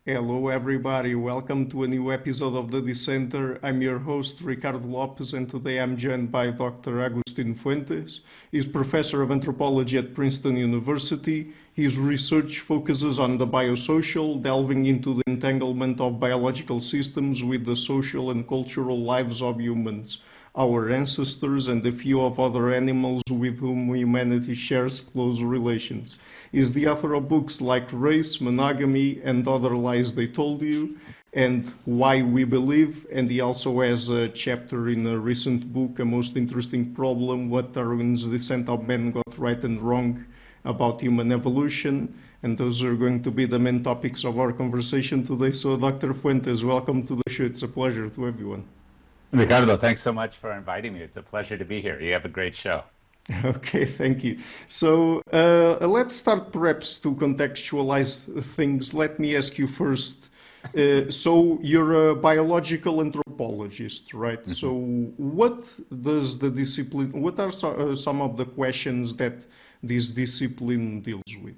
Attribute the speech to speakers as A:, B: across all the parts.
A: Hello, everybody. Welcome to a new episode of the Dissenter. I'm your host, Ricardo Lopes, and today I'm joined by Dr. Agustín Fuentes. He's Professor of Anthropology at Princeton University. His research focuses on the biosocial, delving into the entanglement of biological systems with the social and cultural lives of humans, our ancestors, and a few of other animals with whom humanity shares close relations. He's the author of books like Race, Monogamy, and Other Lies They Told You, and Why We Believe, and he also has a chapter in a recent book, A Most Interesting Problem, What Darwin's Descent of Man Got Right and Wrong about Human Evolution, and those are going to be the main topics of our conversation today. So, Dr. Fuentes, welcome to the show. It's a pleasure to everyone.
B: Ricardo, thanks so much for inviting me. It's a pleasure to be here. You have a great show.
A: Okay, thank you. So let's start perhaps to contextualize things. Let me ask you first. So you're a biological anthropologist, right?
B: Mm-hmm.
A: So what does the discipline, what are some of the questions that this discipline deals with?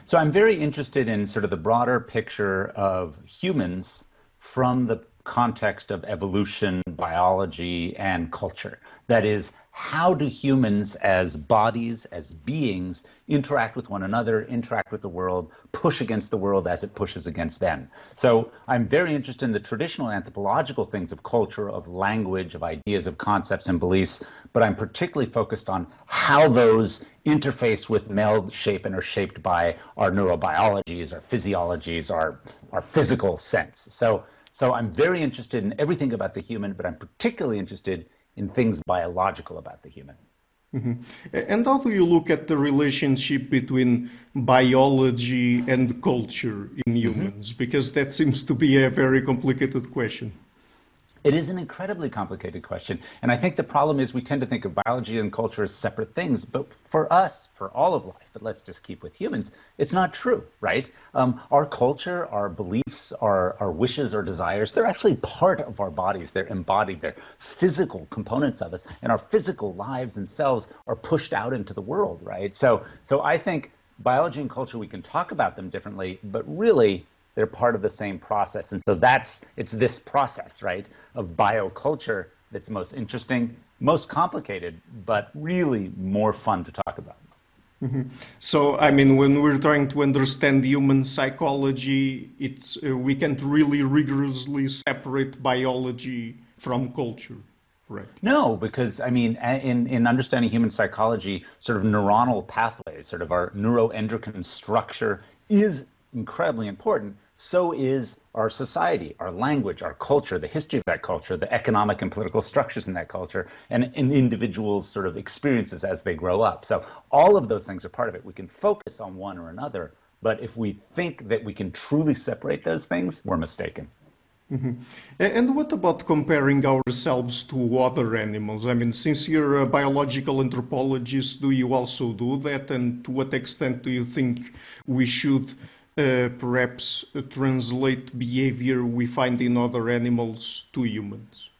B: So I'm very interested in sort of the broader picture of humans from the context of evolution, biology, and culture. That is, how do humans as bodies, as beings, interact with one another, interact with the world, push against the world as it pushes against them? So I'm very interested in the traditional anthropological things of culture, of language, of ideas, of concepts and beliefs, but I'm particularly focused on how those interface with, meld, shape, and are shaped by our neurobiologies, our physiologies, our physical sense. So I'm very interested in everything about the human, but I'm particularly interested in things biological about the human.
A: Mm-hmm. And how do you look at the relationship between biology and culture in humans? Mm-hmm. Because that seems to be a very complicated question.
B: It is an incredibly complicated question. And I think the problem is we tend to think of biology and culture as separate things. But for us, for all of life, but let's just keep with humans, it's not true, right? Our culture, our beliefs, our wishes, our desires, they're actually part of our bodies. They're embodied. They're physical components of us. And our physical lives and selves are pushed out into the world, right? So I think biology and culture, we can talk about them differently, but really, they're part of the same process. And so it's this process, right, of bioculture that's most interesting, most complicated, but really more fun to talk about.
A: Mm-hmm. So, I mean, when we're trying to understand human psychology, we can't really rigorously separate biology from culture, right?
B: No, because, I mean, in understanding human psychology, sort of neuronal pathways, sort of our neuroendocrine structure is incredibly important. So is our society, our language, our culture, the history of that culture, the economic and political structures in that culture, and individuals' sort of experiences as they grow up. So all of those things are part of it. We can focus on one or another, but if we think that we can truly separate those things, we're mistaken.
A: Mm-hmm. And what about comparing ourselves to other animals? I mean, since you're a biological anthropologist, do you also do that? And to what extent do you think we should perhaps translate behavior we find in other animals to humans?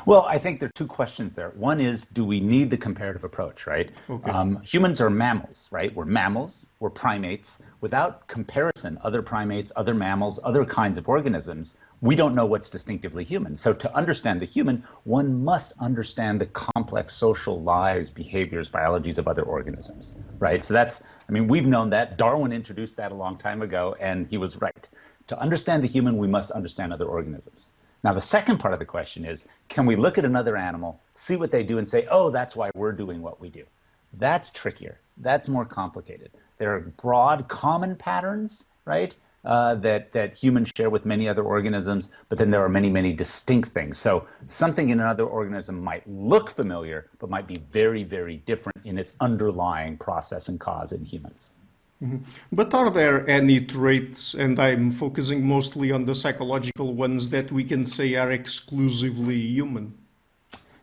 B: Well, I think there are two questions there. One is, do we need the comparative approach, right? Okay. Humans are mammals, right? We're mammals, we're primates. Without comparison, other primates, other mammals, other kinds of organisms, we don't know what's distinctively human. So to understand the human, one must understand the complex social lives, behaviors, biologies of other organisms, right? So we've known that. Darwin introduced that a long time ago, and he was right. To understand the human, we must understand other organisms. Now, the second part of the question is, can we look at another animal, see what they do, and say, oh, that's why we're doing what we do? That's trickier. That's more complicated. There are broad common patterns, right, that humans share with many other organisms, but then there are many, many distinct things. So something in another organism might look familiar, but might be very, very different in its underlying process and cause in humans.
A: Mm-hmm. But are there any traits, and I'm focusing mostly on the psychological ones, that we can say are exclusively human?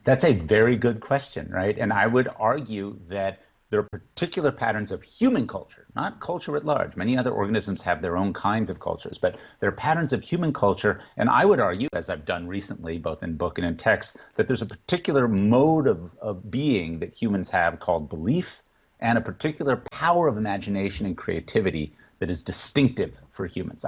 B: That's a very good question, right? And I would argue that there are particular patterns of human culture, not culture at large. Many other organisms have their own kinds of cultures, but there are patterns of human culture. And I would argue, as I've done recently, both in book and in text, that there's a particular mode of being that humans have called belief, and a particular power of imagination and creativity that is distinctive for humans.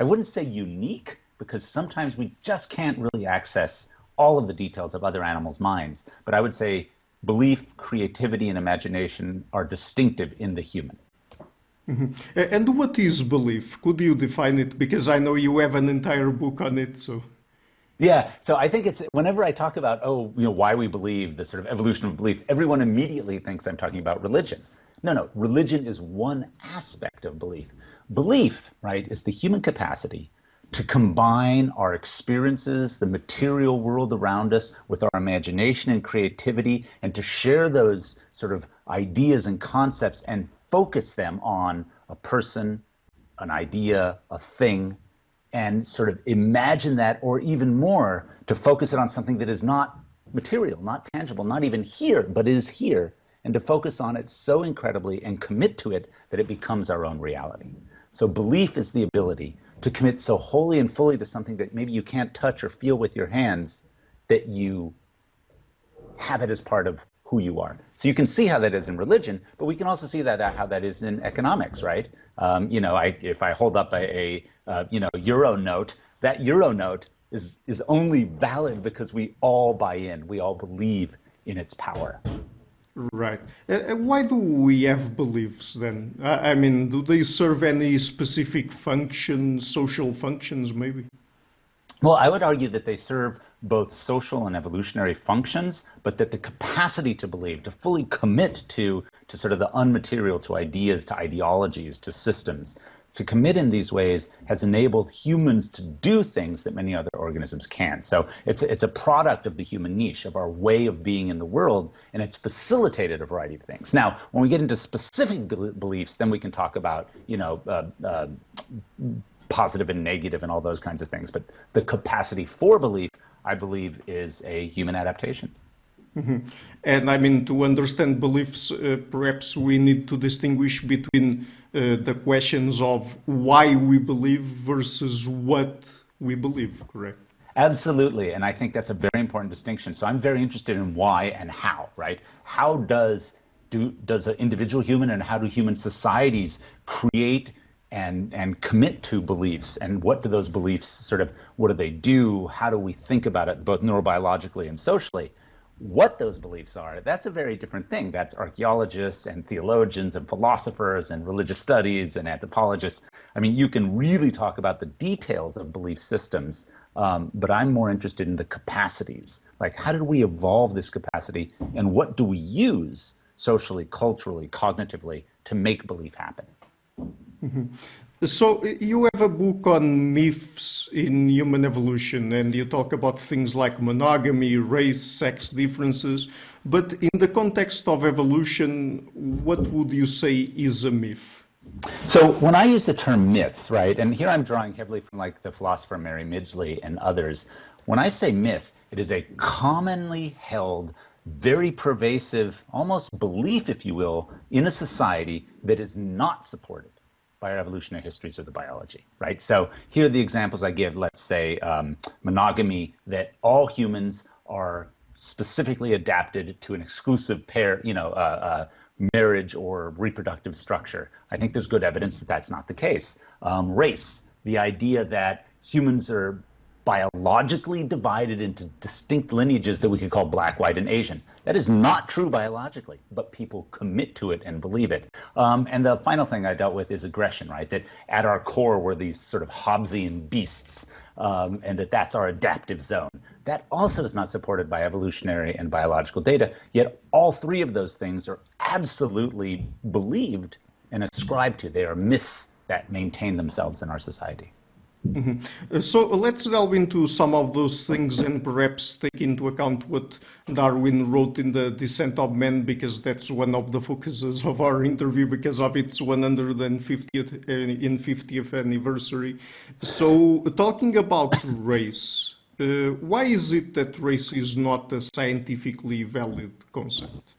B: I wouldn't say unique, because sometimes we just can't really access all of the details of other animals' minds. But I would say belief, creativity, and imagination are distinctive in the human.
A: And what is belief? Could you define it? Because I know you have an entire book on it. So,
B: yeah. So I think it's whenever I talk about why we believe, the sort of evolution of belief, everyone immediately thinks I'm talking about religion. No. Religion is one aspect of belief. Belief, right, is the human capacity to combine our experiences, the material world around us, with our imagination and creativity, and to share those sort of ideas and concepts and focus them on a person, an idea, a thing, and sort of imagine that, or even more, to focus it on something that is not material, not tangible, not even here, but is here, and to focus on it so incredibly and commit to it that it becomes our own reality. So belief is the ability to commit so wholly and fully to something that maybe you can't touch or feel with your hands, that you have it as part of who you are. So you can see how that is in religion, but we can also see that how that is in economics, right? If I hold up a euro note, that euro note is only valid because we all buy in, we all believe in its power.
A: Right. Why do we have beliefs then? I mean, do they serve any specific functions, social functions maybe?
B: Well, I would argue that they serve both social and evolutionary functions, but that the capacity to believe, to fully commit to sort of the unmaterial, to ideas, to ideologies, to systems, to commit in these ways has enabled humans to do things that many other organisms can't. So it's a product of the human niche, of our way of being in the world, and it's facilitated a variety of things. Now, when we get into specific beliefs, then we can talk about, positive and negative and all those kinds of things. But the capacity for belief, I believe, is a human adaptation.
A: Mm-hmm. And I mean, to understand beliefs, perhaps we need to distinguish between the questions of why we believe versus what we believe, correct?
B: Absolutely, and I think that's a very important distinction. So I'm very interested in why and how, right? How does an individual human and how do human societies create and commit to beliefs, and what do those beliefs what do they do? How do we think about it, both neurobiologically and socially? What those beliefs are, that's a very different thing. That's archaeologists and theologians and philosophers and religious studies and anthropologists. I mean, you can really talk about the details of belief systems, but I'm more interested in the capacities. Like, how did we evolve this capacity, and what do we use socially, culturally, cognitively to make belief happen?
A: Mm-hmm. So you have a book on myths in human evolution, and you talk about things like monogamy, race, sex differences. But in the context of evolution, what would you say is a myth?
B: So when I use the term myths, right, and here I'm drawing heavily from like the philosopher Mary Midgley and others, when I say myth, it is a commonly held, very pervasive, almost belief, if you will, in a society that is not supported by our evolutionary histories or the biology, right? So here are the examples I give. Let's say monogamy, that all humans are specifically adapted to an exclusive pair, marriage or reproductive structure. I think there's good evidence that that's not the case. Race, the idea that humans are biologically divided into distinct lineages that we could call black, white, and Asian. That is not true biologically, but people commit to it and believe it. And the final thing I dealt with is aggression, right? That at our core we're these sort of Hobbesian beasts, and that's our adaptive zone. That also is not supported by evolutionary and biological data, yet all three of those things are absolutely believed and ascribed to. They are myths that maintain themselves in our society.
A: Mm-hmm. So let's delve into some of those things and perhaps take into account what Darwin wrote in the Descent of Man, because that's one of the focuses of our interview because of its 150th anniversary. So talking about race, why is it that race is not a scientifically valid concept?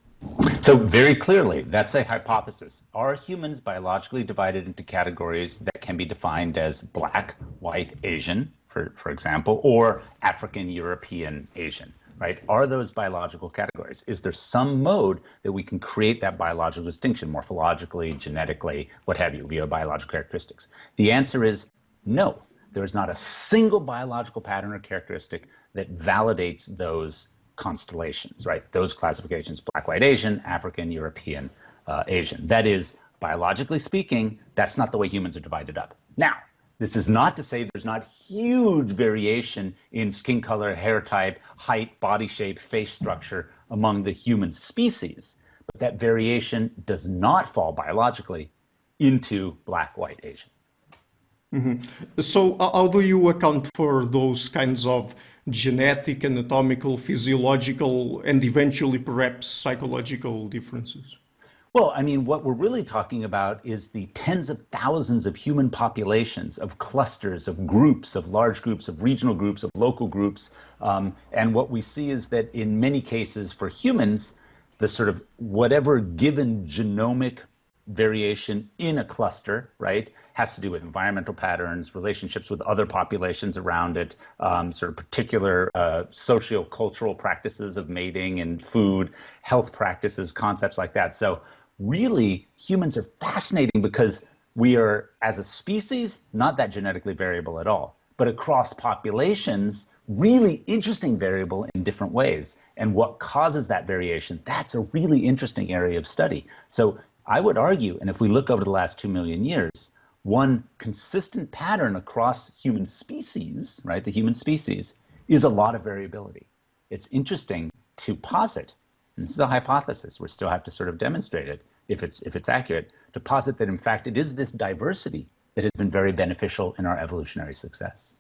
B: So very clearly, that's a hypothesis. Are humans biologically divided into categories that can be defined as black, white, Asian, for example, or African, European, Asian, right? Are those biological categories? Is there some mode that we can create that biological distinction, morphologically, genetically, what have you, via biological characteristics? The answer is no. There is not a single biological pattern or characteristic that validates those constellations, right? Those classifications, Black, White, Asian, African, European, Asian. That is, biologically speaking, that's not the way humans are divided up. Now, this is not to say there's not huge variation in skin color, hair type, height, body shape, face structure among the human species, but that variation does not fall biologically into Black, White, Asian.
A: So how do you account for those kinds of genetic, anatomical, physiological, and eventually perhaps psychological differences?
B: Well, I mean, what we're really talking about is the tens of thousands of human populations, of clusters, of groups, of large groups, of regional groups, of local groups. And what we see is that in many cases for humans, the sort of whatever given genomic variation in a cluster, right, has to do with environmental patterns, relationships with other populations around it, sort of particular socio-cultural practices of mating and food, health practices, concepts like that. So really, humans are fascinating because we are, as a species, not that genetically variable at all, but across populations, really interesting variable in different ways. And what causes that variation, that's a really interesting area of study. So I would argue, and if we look over the last 2 million years, one consistent pattern across human species, right, the human species, is a lot of variability. It's interesting to posit, and this is a hypothesis, we still have to sort of demonstrate it if it's accurate, to posit that in fact it is this diversity that has been very beneficial in our evolutionary success.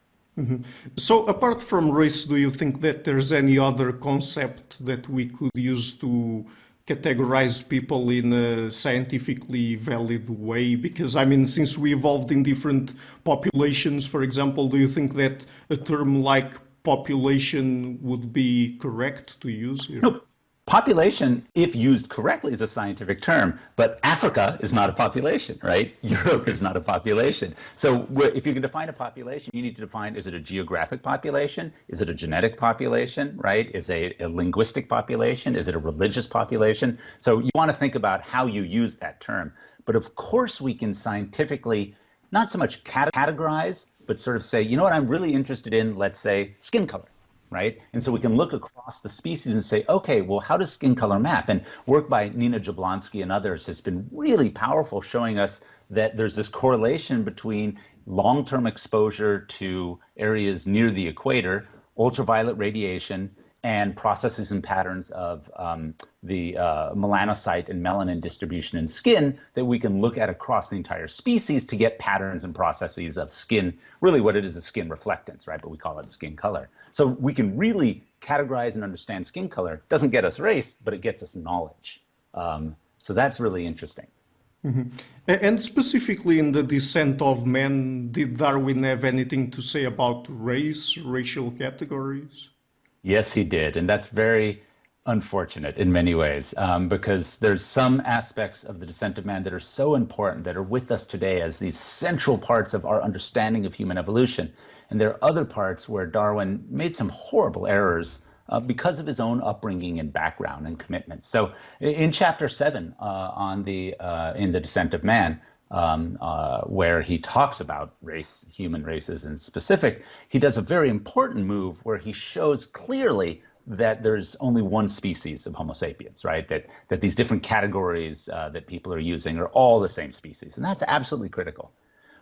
A: So apart from race, do you think that there's any other concept that we could use to categorize people in a scientifically valid way? Because, I mean, since we evolved in different populations, for example, do you think that a term like population would be correct to use here?
B: No. Population, if used correctly, is a scientific term, but Africa is not a population, right? Europe is not a population. So if you can define a population, you need to define, is it a geographic population? Is it a genetic population, right? Is it a linguistic population? Is it a religious population? So you want to think about how you use that term. But of course we can scientifically, not so much categorize, but sort of say, you know what, I'm really interested in, let's say, skin color. Right? And so we can look across the species and say, okay, well, how does skin color map? And work by Nina Jablonski and others has been really powerful, showing us that there's this correlation between long-term exposure to areas near the equator, ultraviolet radiation, and processes and patterns of the melanocyte and melanin distribution in skin that we can look at across the entire species to get patterns and processes of skin, really what it is skin reflectance, right? But we call it skin color. So we can really categorize and understand skin color. It doesn't get us race, but it gets us knowledge. So that's really interesting.
A: And specifically in the Descent of Man, did Darwin have anything to say about race, racial categories?
B: Yes, he did. And that's very unfortunate in many ways, because there's some aspects of the Descent of Man that are so important, that are with us today as these central parts of our understanding of human evolution. And there are other parts where Darwin made some horrible errors because of his own upbringing and background and commitment. So in chapter 7 in the Descent of Man, where he talks about race, human races in specific, he does a very important move where he shows clearly that there's only one species of Homo sapiens, right? That these different categories that people are using are all the same species. And that's absolutely critical.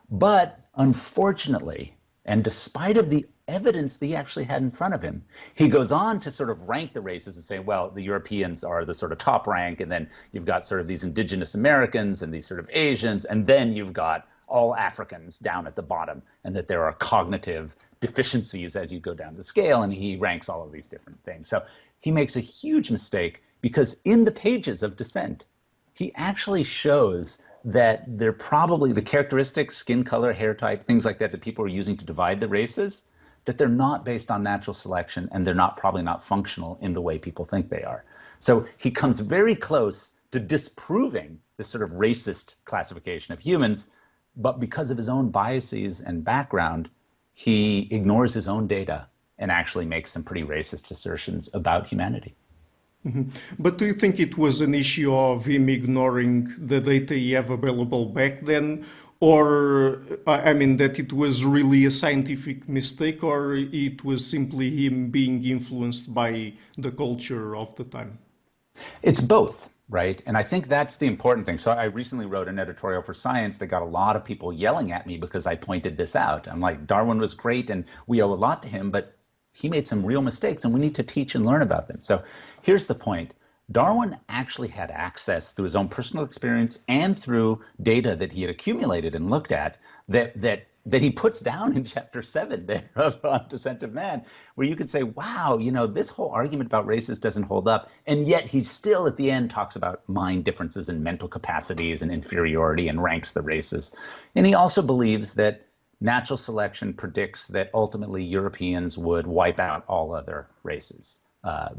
B: But unfortunately, and despite of the evidence that he actually had in front of him, he goes on to sort of rank the races and say, well, the Europeans are the sort of top rank, and then you've got sort of these indigenous Americans and these sort of Asians, and then you've got all Africans down at the bottom, and that there are cognitive deficiencies as you go down the scale, and he ranks all of these different things. So he makes a huge mistake, because in the pages of Dissent, he actually shows that they're probably the characteristics, skin color, hair type, things like that people are using to divide the races, that they're not based on natural selection, and they're probably not functional in the way people think they are. So he comes very close to disproving this sort of racist classification of humans, but because of his own biases and background, he ignores his own data and actually makes some pretty racist assertions about humanity.
A: But do you think it was an issue of him ignoring the data he had available back then? Or, I mean, that it was really a scientific mistake, or it was simply him being influenced by the culture of the time?
B: It's both, right? And I think that's the important thing. So I recently wrote an editorial for Science that got a lot of people yelling at me because I pointed this out. I'm like, Darwin was great and we owe a lot to him, but he made some real mistakes and we need to teach and learn about them. So here's the point. Darwin actually had access through his own personal experience and through data that he had accumulated and looked at that he puts down in chapter 7 there of Descent of Man, where you could say, wow, you know, this whole argument about races doesn't hold up. And yet he still at the end talks about mind differences and mental capacities and inferiority and ranks the races. And he also believes that natural selection predicts that ultimately Europeans would wipe out all other races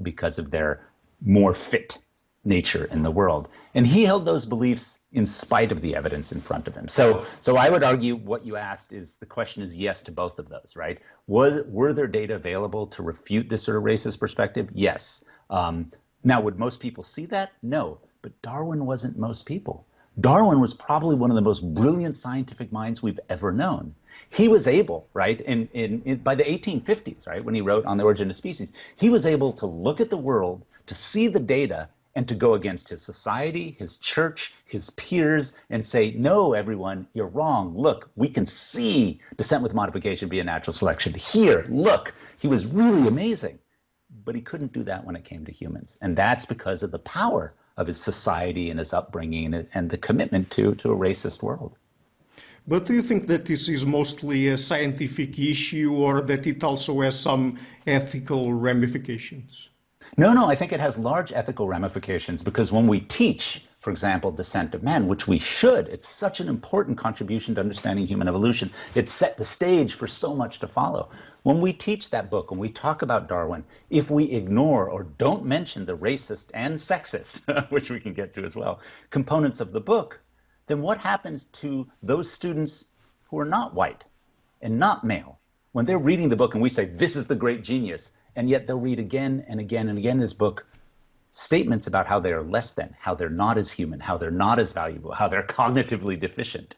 B: because of their more fit nature in the world. And he held those beliefs in spite of the evidence in front of him. So I would argue what you asked is, the question is yes to both of those, right? Were there data available to refute this sort of racist perspective? Yes. Now, would most people see that? No. But Darwin wasn't most people. Darwin was probably one of the most brilliant scientific minds we've ever known. He was able, right, by the 1850s, right, when he wrote On the Origin of Species, he was able to look at the world, to see the data, and to go against his society, his church, his peers, and say, no, everyone, you're wrong. Look, we can see descent with modification via natural selection. Here, look, he was really amazing. But he couldn't do that when it came to humans. And that's because of the power of his society and his upbringing and the commitment to a racist world.
A: But do you think that this is mostly a scientific issue, or that it also has some ethical ramifications?
B: No, I think it has large ethical ramifications, because when we teach, for example, Descent of Man, which we should, it's such an important contribution to understanding human evolution. It set the stage for so much to follow. When we teach that book, when we talk about Darwin, if we ignore or don't mention the racist and sexist, which we can get to as well, components of the book, then what happens to those students who are not white and not male? When they're reading the book and we say, this is the great genius, and yet they'll read again and again and again in this book statements about how they are less than, how they're not as human, how they're not as valuable, how they're cognitively deficient.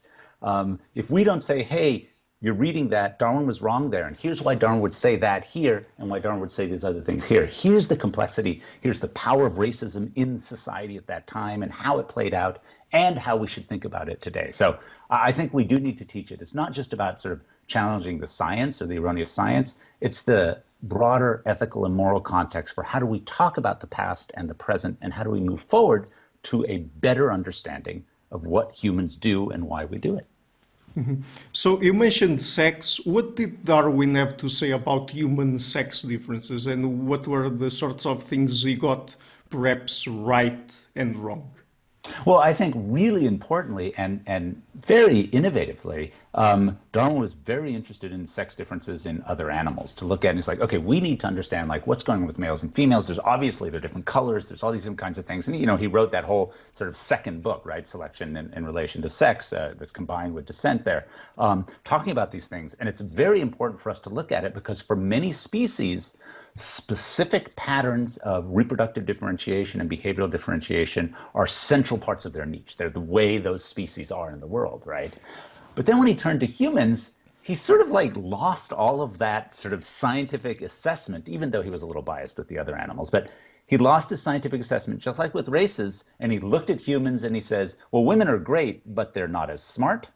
B: If we don't say, hey, you're reading that, Darwin was wrong there, and here's why Darwin would say that here, and why Darwin would say these other things here. Here's the complexity, here's the power of racism in society at that time, and how it played out, and how we should think about it today. So I think we do need to teach it. It's not just about sort of challenging the science or the erroneous science, it's the broader ethical and moral context for how do we talk about the past and the present, and how do we move forward to a better understanding of what humans do and why we do it.
A: Mm-hmm. So you mentioned sex. What did Darwin have to say about human sex differences, and what were the sorts of things he got perhaps right and wrong?
B: Well, I think really importantly and very innovatively, Darwin was very interested in sex differences in other animals, to look at, and he's like, okay, we need to understand like what's going on with males and females. There's obviously they're different colors. There's all these different kinds of things. And, you know, he wrote that whole sort of second book, right, Selection in relation to sex, that's combined with Descent there, talking about these things. And it's very important for us to look at it, because for many species, specific patterns of reproductive differentiation and behavioral differentiation are central parts of their niche. They're the way those species are in the world, right? But then when he turned to humans, he sort of like lost all of that sort of scientific assessment, even though he was a little biased with the other animals. But he lost his scientific assessment, just like with races, and he looked at humans and he says, well, women are great, but they're not as smart,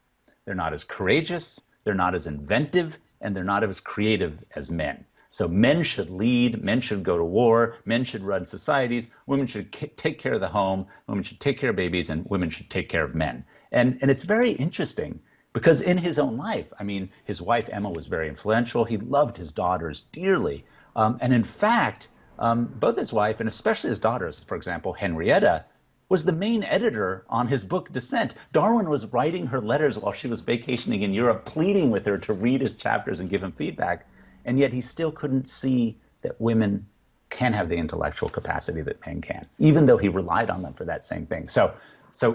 B: they're not as courageous, they're not as inventive, and they're not as creative as men. So men should lead, men should go to war, men should run societies, women should take care of the home, women should take care of babies, and women should take care of men. And it's very interesting, because in his own life, I mean, his wife Emma was very influential. He loved his daughters dearly. And in fact, both his wife and especially his daughters, for example, Henrietta, was the main editor on his book Dissent. Darwin was writing her letters while she was vacationing in Europe, pleading with her to read his chapters and give him feedback. And yet he still couldn't see that women can have the intellectual capacity that men can, even though he relied on them for that same thing. So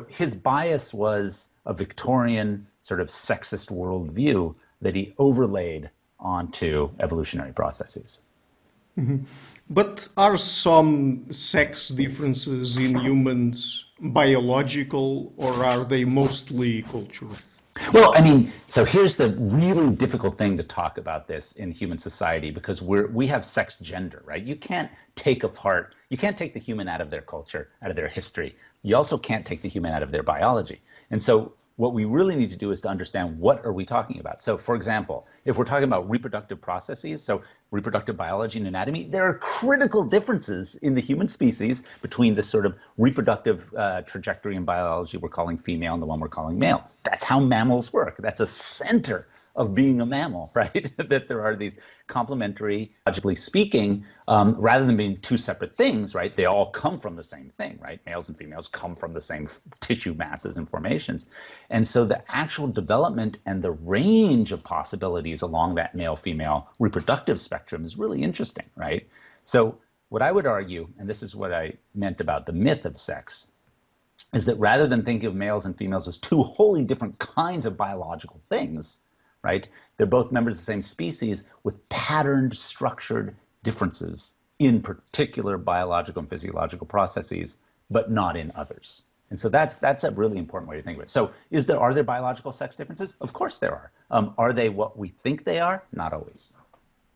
B: his bias was a Victorian sort of sexist worldview that he overlaid onto evolutionary processes.
A: Mm-hmm. But are some sex differences in humans biological, or are they mostly cultural?
B: Well, I mean, so here's the really difficult thing to talk about this in human society because we have sex gender, right? You can't take the human out of their culture, out of their history. You also can't take the human out of their biology. And so what we really need to do is to understand what are we talking about. So for example, if we're talking about reproductive processes, so reproductive biology and anatomy, there are critical differences in the human species between this sort of reproductive trajectory in biology we're calling female and the one we're calling male. That's how mammals work. That's a center of being a mammal, right? That there are these complementary, logically speaking, rather than being two separate things, right? They all come from the same thing, right? Males and females come from the same tissue masses and formations. And so the actual development and the range of possibilities along that male-female reproductive spectrum is really interesting, right? So what I would argue, and this is what I meant about the myth of sex, is that rather than thinking of males and females as two wholly different kinds of biological things, right? They're both members of the same species with patterned, structured differences in particular biological and physiological processes, but not in others. And so that's a really important way to think of it. So are there biological sex differences? Of course there are. Are they what we think they are? Not always.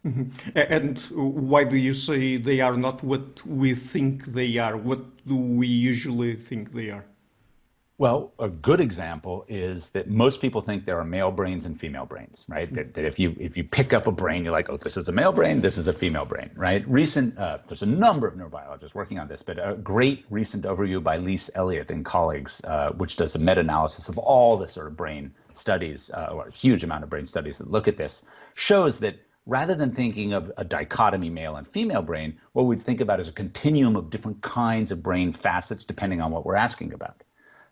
A: Mm-hmm. And why do you say they are not what we think they are? What do we usually think they are?
B: Well, a good example is that most people think there are male brains and female brains, right? That if you pick up a brain, you're like, oh, this is a male brain, this is a female brain, right? There's a number of neurobiologists working on this, but a great recent overview by Lise Elliott and colleagues, which does a meta-analysis of all the sort of brain studies, or a huge amount of brain studies that look at this, shows that rather than thinking of a dichotomy male and female brain, what we'd think about is a continuum of different kinds of brain facets depending on what we're asking about.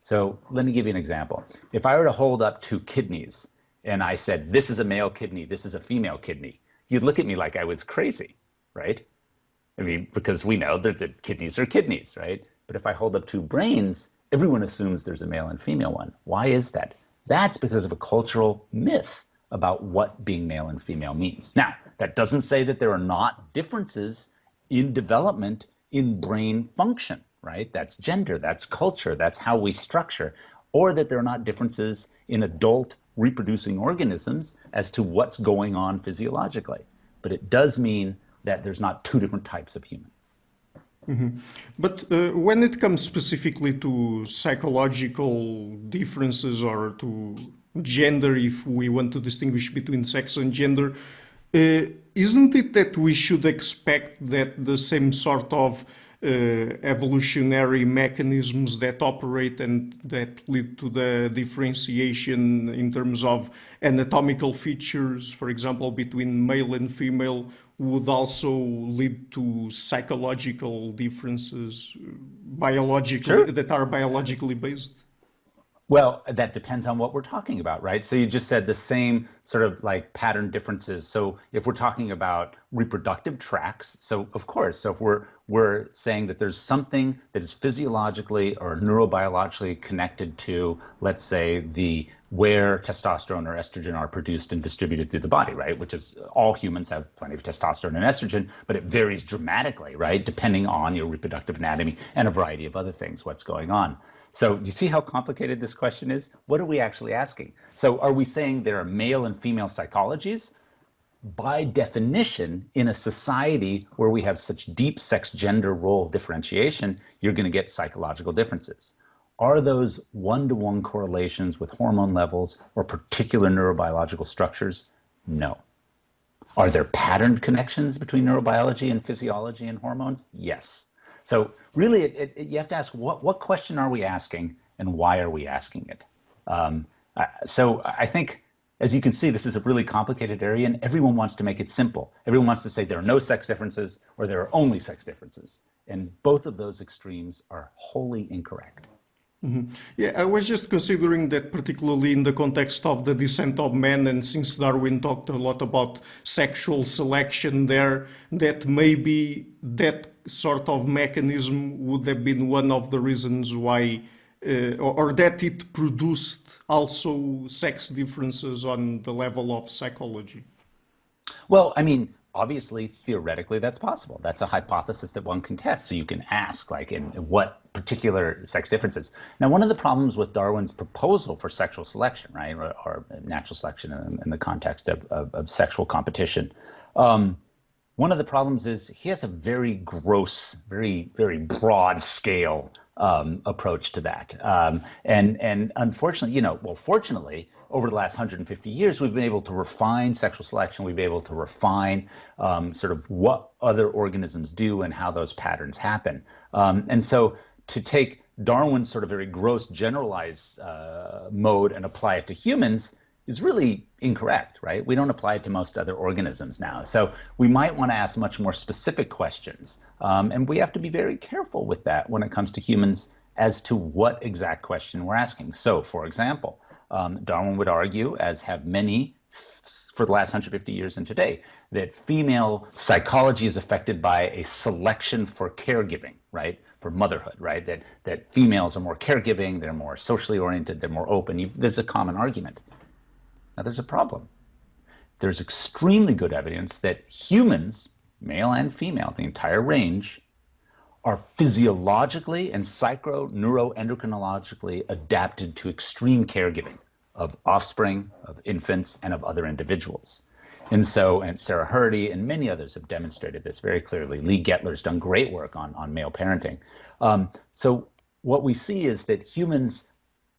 B: So let me give you an example. If I were to hold up two kidneys and I said, this is a male kidney, this is a female kidney, you'd look at me like I was crazy, right? I mean, because we know that kidneys are kidneys, right? But if I hold up two brains, everyone assumes there's a male and female one. Why is that? That's because of a cultural myth about what being male and female means. Now, that doesn't say that there are not differences in development in brain function, right? That's gender, that's culture, that's how we structure, or that there are not differences in adult reproducing organisms as to what's going on physiologically. But it does mean that there's not two different types of human.
A: Mm-hmm. But when it comes specifically to psychological differences or to gender, if we want to distinguish between sex and gender, isn't it that we should expect that the same sort of evolutionary mechanisms that operate and that lead to the differentiation in terms of anatomical features, for example, between male and female, would also lead to psychological differences,
B: Sure.
A: that are biologically based?
B: Well, that depends on what we're talking about, right? So you just said the same sort of like pattern differences. So if we're talking about reproductive tracts, so of course, so if we're saying that there's something that is physiologically or neurobiologically connected to, let's say, the where testosterone or estrogen are produced and distributed through the body, right? Which is all humans have plenty of testosterone and estrogen, but it varies dramatically, right? Depending on your reproductive anatomy and a variety of other things, what's going on. So you see how complicated this question is? What are we actually asking? So are we saying there are male and female psychologies? By definition, in a society where we have such deep sex-gender role differentiation, you're going to get psychological differences. Are those one-to-one correlations with hormone levels or particular neurobiological structures? No. Are there patterned connections between neurobiology and physiology and hormones? Yes. So really, you have to ask, what question are we asking and why are we asking it? So I think, as you can see, this is a really complicated area and everyone wants to make it simple. Everyone wants to say there are no sex differences or there are only sex differences. And both of those extremes are wholly incorrect.
A: Mm-hmm. Yeah, I was just considering that particularly in the context of the descent of man, and since Darwin talked a lot about sexual selection there, that maybe that sort of mechanism would have been one of the reasons why, or that it produced also sex differences on the level of psychology.
B: Well, I mean, obviously, theoretically, that's possible. That's a hypothesis that one can test. So you can ask, like, in what particular sex differences. Now, one of the problems with Darwin's proposal for sexual selection, right, or natural selection in the context of sexual competition, one of the problems is he has a very gross, very, very broad scale approach to that. And unfortunately, fortunately, over the last 150 years, we've been able to refine sexual selection. We've been able to refine sort of what other organisms do and how those patterns happen. And so to take Darwin's sort of very gross generalized mode and apply it to humans is really incorrect, right? We don't apply it to most other organisms now. So we might want to ask much more specific questions. And we have to be very careful with that when it comes to humans as to what exact question we're asking. So, for example, Darwin would argue, as have many for the last 150 years and today, that female psychology is affected by a selection for caregiving, right? For motherhood, right? That females are more caregiving, they're more socially oriented, they're more open. There's a common argument. Now, there's a problem. There's extremely good evidence that humans, male and female, the entire range, are physiologically and neuroendocrinologically adapted to extreme caregiving of offspring, of infants, and of other individuals. And Sarah Hrdy and many others have demonstrated this very clearly. Lee Gettler's done great work on male parenting. So what we see is that humans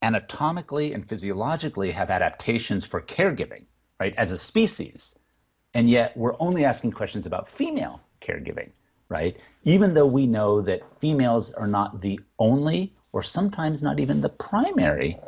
B: anatomically and physiologically have adaptations for caregiving, right, as a species, and yet we're only asking questions about female caregiving, right? Even though we know that females are not the only, or sometimes not even the primary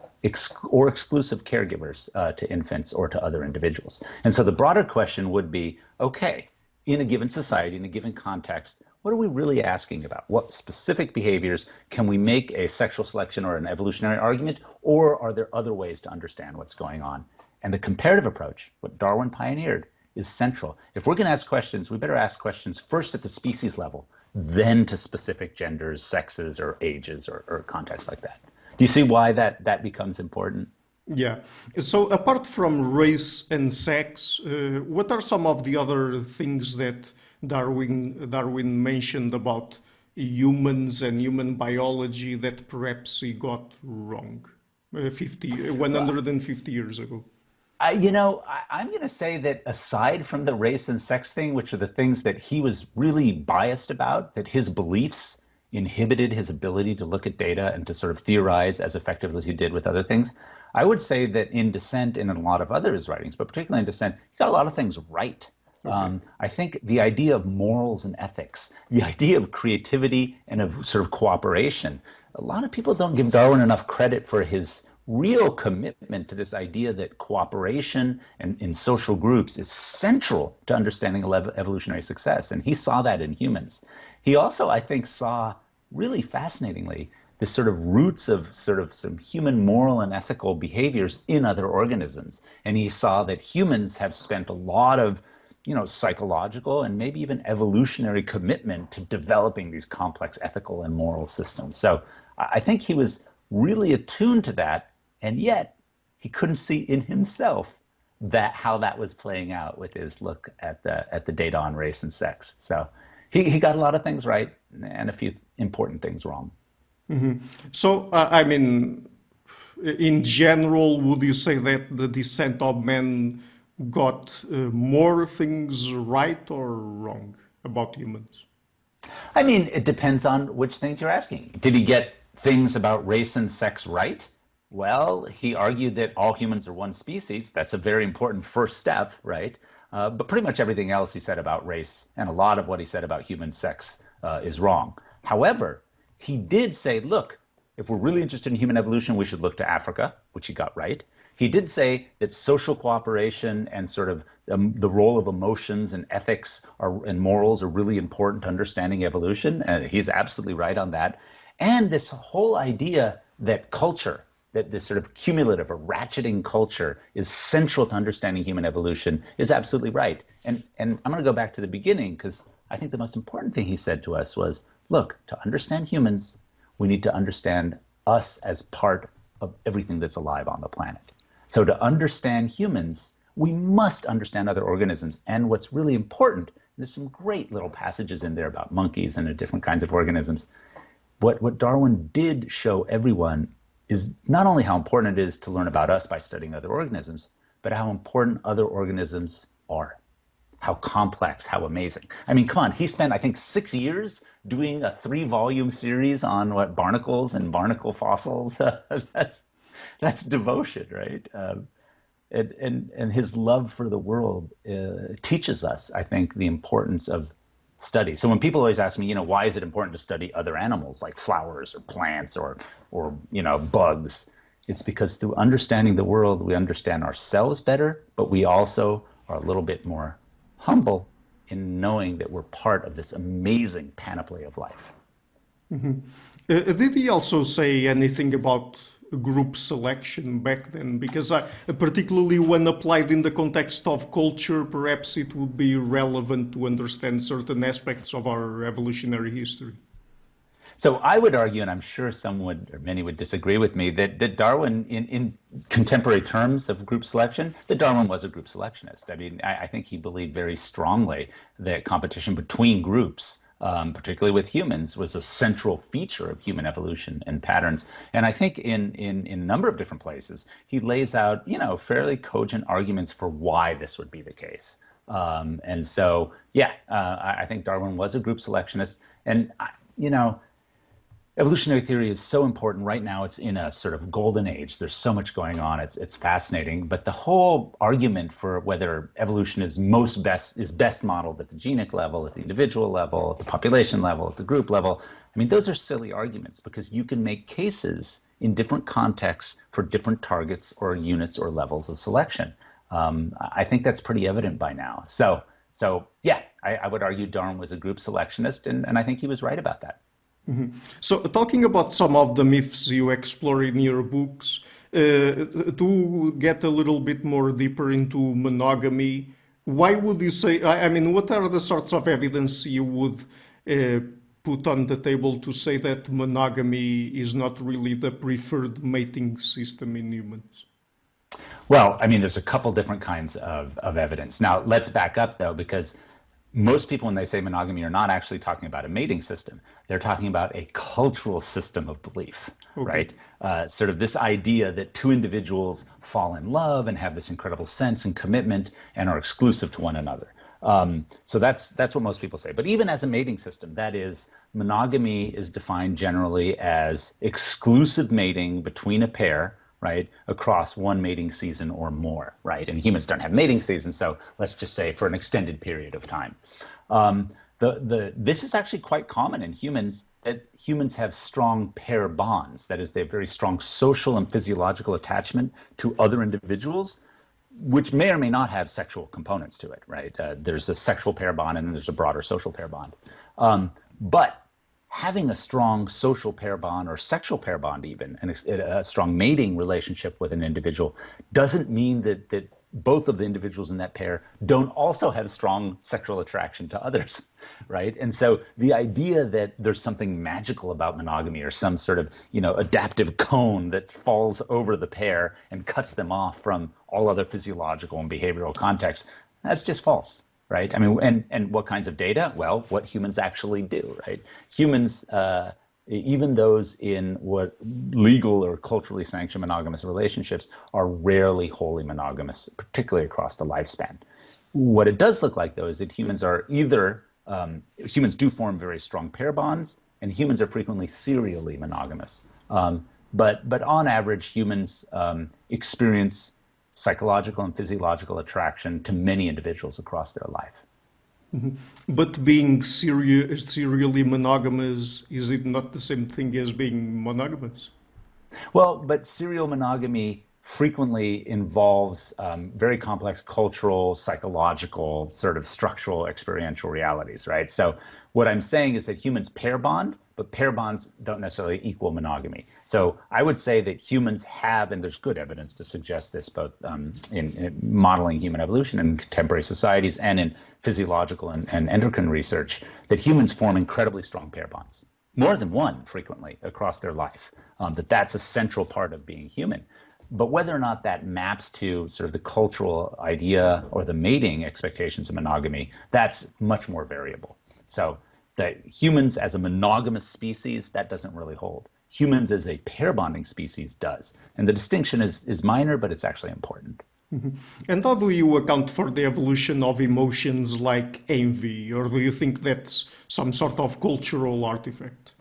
B: or exclusive caregivers to infants or to other individuals. And so the broader question would be, okay, in a given society, in a given context, what are we really asking about? What specific behaviors can we make a sexual selection or an evolutionary argument, or are there other ways to understand what's going on? And the comparative approach, what Darwin pioneered, is central. If we're going to ask questions, we better ask questions first at the species level, then to specific genders, sexes, or ages, or contexts like that. Do you see why that becomes important?
A: Yeah. So apart from race and sex, what are some of the other things that Darwin mentioned about humans and human biology that perhaps he got wrong 150 years ago?
B: I'm going to say that aside from the race and sex thing, which are the things that he was really biased about, that his beliefs inhibited his ability to look at data and to sort of theorize as effectively as he did with other things, I would say that in Dissent and in a lot of other his writings, but particularly in Dissent, he got a lot of things right. Okay. I think the idea of morals and ethics, the idea of creativity and of sort of cooperation, a lot of people don't give Darwin enough credit for his real commitment to this idea that cooperation and in social groups is central to understanding evolutionary success. And he saw that in humans. He also, I think, saw really fascinatingly the sort of roots of sort of some human moral and ethical behaviors in other organisms. And he saw that humans have spent a lot of psychological and maybe even evolutionary commitment to developing these complex ethical and moral systems. So I think he was really attuned to that, and yet he couldn't see in himself how that was playing out with his look at the data on race and sex. So he got a lot of things right and a few important things wrong.
A: Mm-hmm. So, in general, would you say that the Descent of Man got more things right or wrong about humans?
B: It depends on which things you're asking. Did he get things about race and sex right? Well, he argued that all humans are one species. That's a very important first step, right? But pretty much everything else he said about race and a lot of what he said about human sex is wrong. However, he did say, look, if we're really interested in human evolution, we should look to Africa, which he got right. He did say that social cooperation and sort of the role of emotions and ethics and morals are really important to understanding evolution. And he's absolutely right on that. And this whole idea that culture, that this sort of cumulative or ratcheting culture is central to understanding human evolution is absolutely right. And I'm going to go back to the beginning because I think the most important thing he said to us was, look, to understand humans, we need to understand us as part of everything that's alive on the planet. So to understand humans, we must understand other organisms. And what's really important, there's some great little passages in there about monkeys and different kinds of organisms. What Darwin did show everyone is not only how important it is to learn about us by studying other organisms, but how important other organisms are. How complex, how amazing. I mean, come on, he spent, I think, 6 years doing a 3-volume series on barnacles and barnacle fossils. That's devotion, right? And his love for the world teaches us, I think, the importance of study. So when people always ask me, why is it important to study other animals like flowers or plants or bugs? It's because through understanding the world, we understand ourselves better, but we also are a little bit more humble in knowing that we're part of this amazing panoply of life.
A: Mm-hmm. Did he also say anything about group selection back then? Because particularly when applied in the context of culture, perhaps it would be relevant to understand certain aspects of our evolutionary history.
B: So I would argue, and I'm sure many would disagree with me, that Darwin, in contemporary terms of group selection, that Darwin was a group selectionist. I mean, I think he believed very strongly that competition between groups, particularly with humans, was a central feature of human evolution and patterns. And I think in a number of different places, he lays out, fairly cogent arguments for why this would be the case. And so, I think Darwin was a group selectionist. And, evolutionary theory is so important right now. It's in a sort of golden age. There's so much going on. It's fascinating. But the whole argument for whether evolution is best modeled at the genic level, at the individual level, at the population level, at the group level, I mean, those are silly arguments because you can make cases in different contexts for different targets or units or levels of selection. I think that's pretty evident by now. So I would argue Darwin was a group selectionist, and I think he was right about that.
A: Mm-hmm. So talking about some of the myths you explore in your books, to get a little bit more deeper into monogamy, why would you say, what are the sorts of evidence you would put on the table to say that monogamy is not really the preferred mating system in humans?
B: Well, there's a couple different kinds of evidence. Now, let's back up, though, because most people, when they say monogamy, are not actually talking about a mating system. They're talking about a cultural system of belief, right? Sort of this idea that two individuals fall in love and have this incredible sense and commitment and are exclusive to one another. So that's what most people say. But even as a mating system, that is, monogamy is defined generally as exclusive mating between a pair, right, across one mating season or more, right? And humans don't have mating seasons, so let's just say for an extended period of time. This is actually quite common in humans, that humans have strong pair bonds. That is, they have very strong social and physiological attachment to other individuals, which may or may not have sexual components to it, right? There's a sexual pair bond and then there's a broader social pair bond. But having a strong social pair bond or sexual pair bond even, and a strong mating relationship with an individual doesn't mean that both of the individuals in that pair don't also have strong sexual attraction to others, right? And so the idea that there's something magical about monogamy or some sort of, adaptive cone that falls over the pair and cuts them off from all other physiological and behavioral contexts, that's just false. Right? And what kinds of data? Well, what humans actually do, right? Humans, even those in what legal or culturally sanctioned monogamous relationships, are rarely wholly monogamous, particularly across the lifespan. What it does look like, though, is that humans are humans do form very strong pair bonds, and humans are frequently serially monogamous. But on average, humans experience psychological and physiological attraction to many individuals across their life.
A: Mm-hmm. But being serially monogamous, is it not the same thing as being monogamous?
B: Well, but serial monogamy frequently involves very complex cultural, psychological, sort of structural, experiential realities, right? So what I'm saying is that humans pair bond, but pair bonds don't necessarily equal monogamy. So I would say that humans have, and there's good evidence to suggest this, both in modeling human evolution in contemporary societies and in physiological and endocrine research, that humans form incredibly strong pair bonds, more than one frequently across their life, that's a central part of being human. But whether or not that maps to sort of the cultural idea or the mating expectations of monogamy, that's much more variable. So that humans as a monogamous species, that doesn't really hold. Humans as a pair bonding species does. And the distinction is minor, but it's actually important.
A: Mhm. And how do you account for the evolution of emotions like envy, or do you think that's some sort of cultural artifact?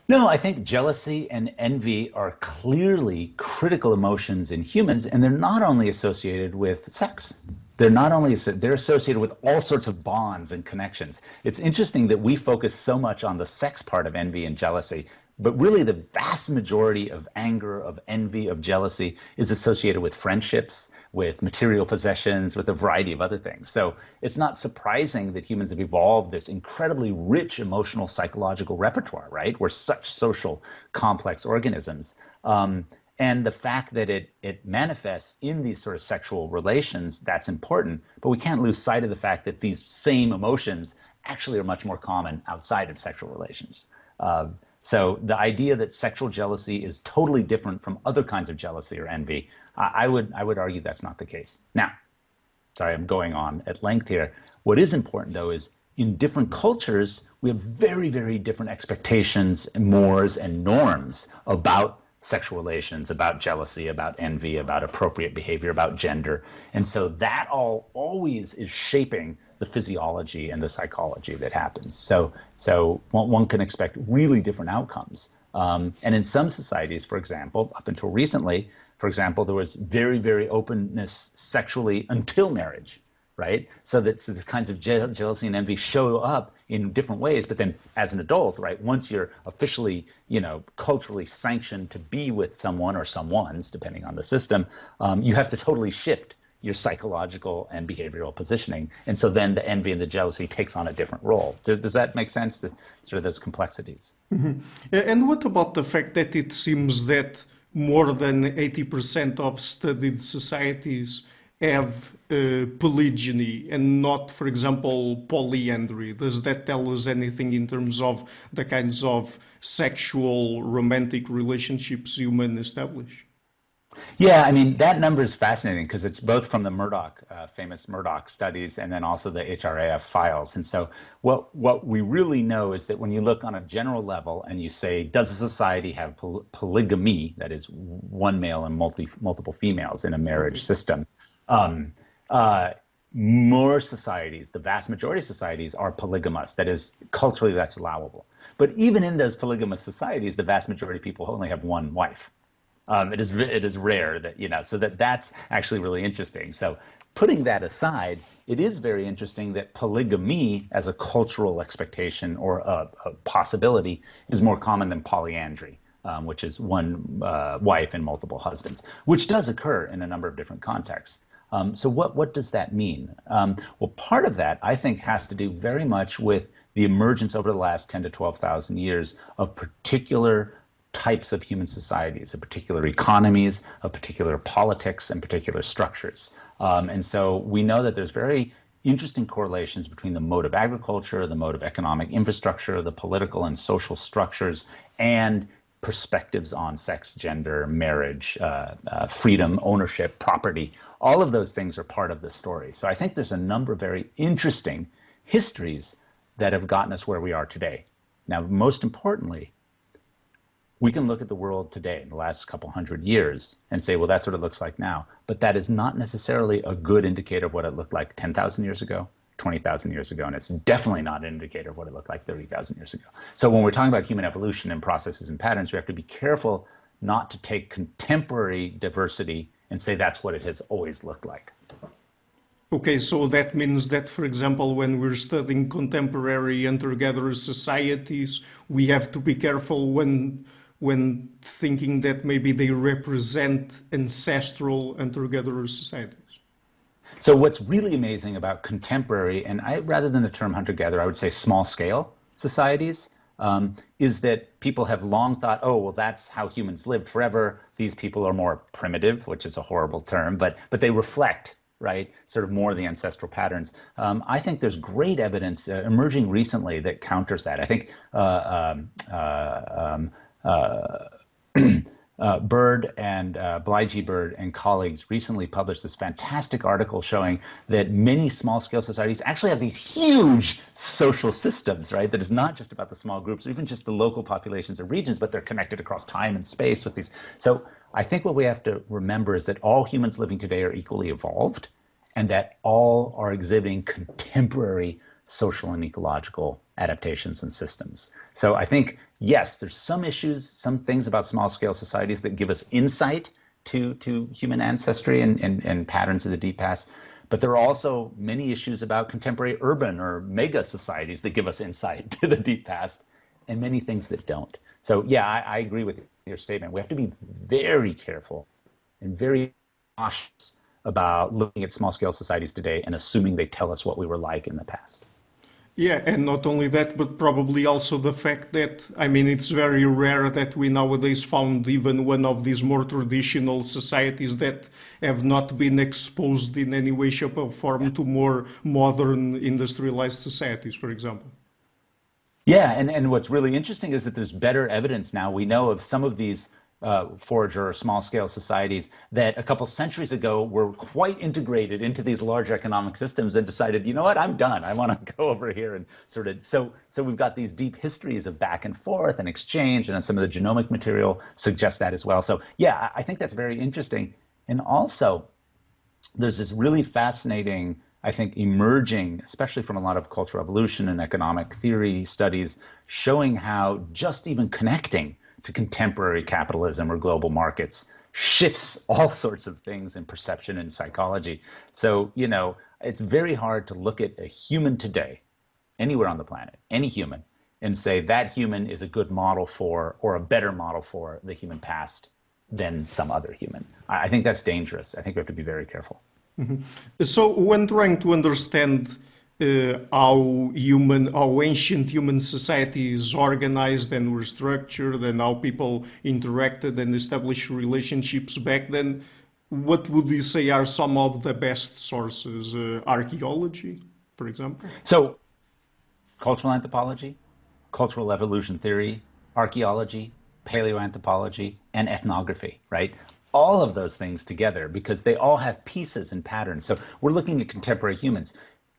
B: No, I think jealousy and envy are clearly critical emotions in humans, and they're not only associated with sex. They're associated with all sorts of bonds and connections. It's interesting that we focus so much on the sex part of envy and jealousy, but really the vast majority of anger, of envy, of jealousy is associated with friendships, with material possessions, with a variety of other things. So it's not surprising that humans have evolved this incredibly rich emotional psychological repertoire, right? We're such social complex organisms. And the fact that it manifests in these sort of sexual relations, that's important. But we can't lose sight of the fact that these same emotions actually are much more common outside of sexual relations. So the idea that sexual jealousy is totally different from other kinds of jealousy or envy, I would argue that's not the case. Now, sorry, I'm going on at length here. What is important, though, is in different cultures, we have very, very different expectations, mores, and norms about sexual relations, about jealousy, about envy, about appropriate behavior, about gender. And so that all always is shaping the physiology and the psychology that happens. So one can expect really different outcomes. And in some societies, for example, up until recently, for example, there was very, very openness sexually until marriage, right? So these kinds of jealousy and envy show up in different ways. But then as an adult, right, once you're officially, culturally sanctioned to be with someone or someones, depending on the system, you have to totally shift your psychological and behavioral positioning. And so then the envy and the jealousy takes on a different role. Does that make sense, sort of those complexities?
A: Mhm. And what about the fact that it seems that more than 80% of studied societies have polygyny and not, for example, polyandry? Does that tell us anything in terms of the kinds of sexual romantic relationships humans establish?
B: Yeah, I mean, that number is fascinating because it's both from the famous Murdoch studies, and then also the HRAF files. And so what we really know is that when you look on a general level and you say, does a society have polygamy, that is one male and multiple females in a marriage system, more societies, the vast majority of societies, are polygamous. That is, culturally, that's allowable. But even in those polygamous societies, the vast majority of people only have one wife. It is rare that, so that's actually really interesting. So putting that aside, it is very interesting that polygamy as a cultural expectation or a possibility is more common than polyandry, which is one wife and multiple husbands, which does occur in a number of different contexts. So what does that mean? Well, part of that, I think, has to do very much with the emergence over the last 10 to 12,000 years of particular types of human societies, of particular economies, of particular politics, and particular structures. And so we know that there's very interesting correlations between the mode of agriculture, the mode of economic infrastructure, the political and social structures, and perspectives on sex, gender, marriage, freedom, ownership, property. All of those things are part of the story. So I think there's a number of very interesting histories that have gotten us where we are today. Now, most importantly, we can look at the world today in the last couple hundred years and say, well, that's what it looks like now. But that is not necessarily a good indicator of what it looked like 10,000 years ago, 20,000 years ago, and it's definitely not an indicator of what it looked like 30,000 years ago. So when we're talking about human evolution and processes and patterns, we have to be careful not to take contemporary diversity and say that's what it has always looked like.
A: Okay, so that means that, for example, when we're studying contemporary hunter-gatherer societies, we have to be careful when thinking that maybe they represent ancestral hunter-gatherer societies.
B: So what's really amazing about contemporary, and rather than the term hunter-gatherer, I would say small-scale societies, is that people have long thought, oh, well, that's how humans lived forever. These people are more primitive, which is a horrible term, but they reflect, right, sort of more the ancestral patterns. I think there's great evidence emerging recently that counters that. I think Bird and Blige Bird and colleagues recently published this fantastic article showing that many small-scale societies actually have these huge social systems, right? That is not just about the small groups or even just the local populations or regions, but they're connected across time and space with these. So I think what we have to remember is that all humans living today are equally evolved and that all are exhibiting contemporary social and ecological adaptations and systems. So I think, yes, there's some issues, some things about small-scale societies that give us insight to human ancestry and patterns of the deep past. But there are also many issues about contemporary urban or mega societies that give us insight to the deep past, and many things that don't. So yeah, I agree with your statement. We have to be very careful and very cautious about looking at small-scale societies today and assuming they tell us what we were like in the past.
A: Yeah, and not only that, but probably also the fact that, I mean, it's very rare that we nowadays found even one of these more traditional societies that have not been exposed in any way, shape, or form to more modern industrialized societies, for example.
B: Yeah, and what's really interesting is that there's better evidence now. We know of some of these forager or small-scale societies that a couple centuries ago were quite integrated into these large economic systems and decided, you know what, I'm done. I want to go over here and sort of, so we've got these deep histories of back and forth and exchange, and some of the genomic material suggests that as well. So yeah, I think that's very interesting. And also, there's this really fascinating, I think, emerging, especially from a lot of cultural evolution and economic theory studies, showing how just even connecting to contemporary capitalism or global markets shifts all sorts of things in perception and psychology. So, you know, it's very hard to look at a human today, anywhere on the planet, any human, and say that human is a good model for or a better model for the human past than some other human. I think that's dangerous. I think we have to be very careful.
A: Mm-hmm. So when trying to understand how ancient human society is organized and were structured and how people interacted and established relationships back then, what would you say are some of the best sources? Archaeology, for example?
B: So cultural anthropology, cultural evolution theory, archaeology, paleoanthropology, and ethnography, right? All of those things together because they all have pieces and patterns. So we're looking at contemporary humans.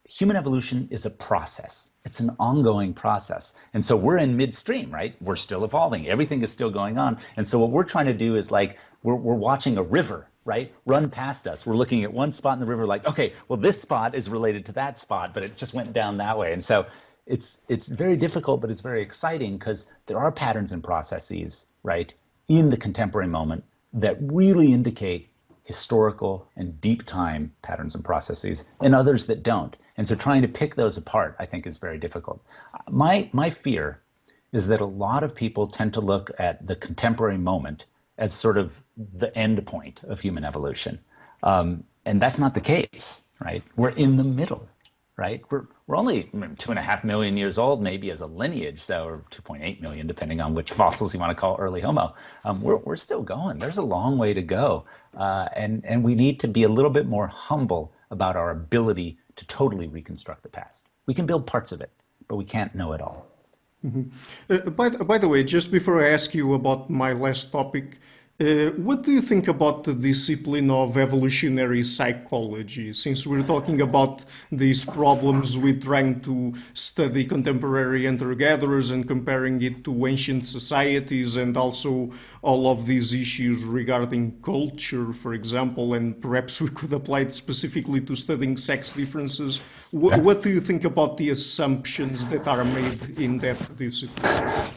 B: Human evolution is a process. It's an ongoing process. And so we're in midstream, right? We're still evolving. Everything is still going on. And so what we're trying to do is like, we're watching a river, right? Run past us. We're looking at one spot in the river like, okay, well, this spot is related to that spot, but it just went down that way. And so it's very difficult, but it's very exciting because there are patterns and processes, right, in the contemporary moment that really indicate historical and deep time patterns and processes, and others that don't. And so trying to pick those apart, I think, is very difficult. My fear is that a lot of people tend to look at the contemporary moment as sort of the end point of human evolution. And that's not the case, right? We're in the middle, right? We're only 2.5 million years old, maybe as a lineage, so, or 2.8 million, depending on which fossils you want to call early Homo. We're still going. There's a long way to go. And we need to be a little bit more humble about our ability to totally reconstruct the past. We can build parts of it, but we can't know it all.
A: Mm-hmm. By the way, just before I ask you about my last topic, what do you think about the discipline of evolutionary psychology? Since we're talking about these problems with trying to study contemporary hunter-gatherers and comparing it to ancient societies, and also all of these issues regarding culture, for example, and perhaps we could apply it specifically to studying sex differences. What do you think about the assumptions that are made in that discipline?